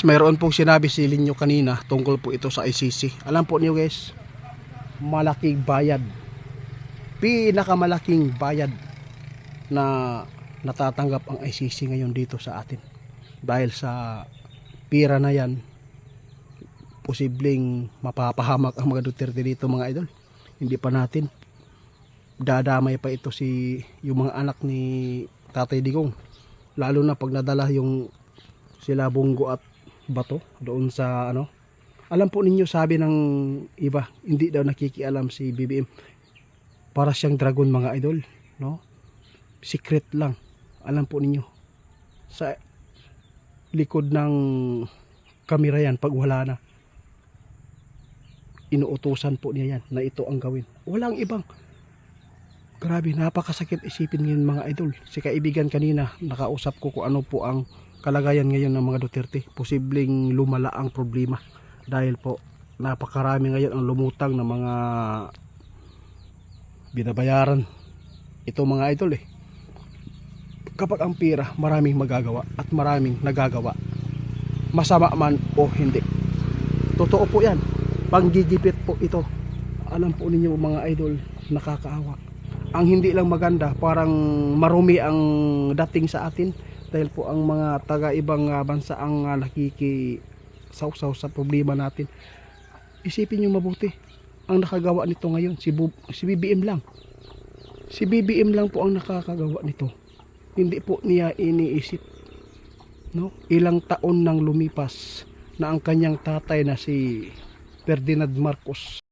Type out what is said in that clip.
guys, mayroon pong sinabi si Linyo kanina tungkol po ito sa ICC. Alam po niyo guys, malaking bayad, pinakamalaking bayad na natatanggap ang ICC ngayon dito sa atin. Dahil sa pira na yan, posibleng mapapahamak ang mga Duterte dito mga idol. Hindi pa natin dadamay pa ito yung mga anak ni Tatay Digong, lalo na pag nadala yung sila Bongo at Bato doon sa ano. Alam po ninyo, sabi ng iba, hindi daw nakikialam si BBM, para siyang dragon mga idol, no? Secret lang. Alam po ninyo, sa likod ng kamera yan, pag wala na, inuutusan po niya yan na ito ang gawin. Walang ibang. Grabe, napakasakit isipin ngayon mga idol. Si kaibigan kanina, nakausap ko kung ano po ang kalagayan ngayon ng mga Duterte. Posibleng lumala ang problema dahil po napakarami ngayon ang lumutang ng mga binabayaran. Ito mga idol kapag ang pira, maraming magagawa at maraming nagagawa, masama man o hindi. Totoo po yan, panggigipit po ito. Alam po ninyo mga idol, nakakaawa. Ang hindi lang maganda, parang marumi ang dating sa atin dahil po ang mga taga-ibang bansa ang nakikisawsaw sa problema natin. Isipin nyo mabuti, ang nakagawa nito ngayon si BBM lang. Si BBM lang po ang nakakagawa nito. Hindi po niya iniisip, no? Ilang taon nang lumipas na ang kanyang tatay na si Ferdinand Marcos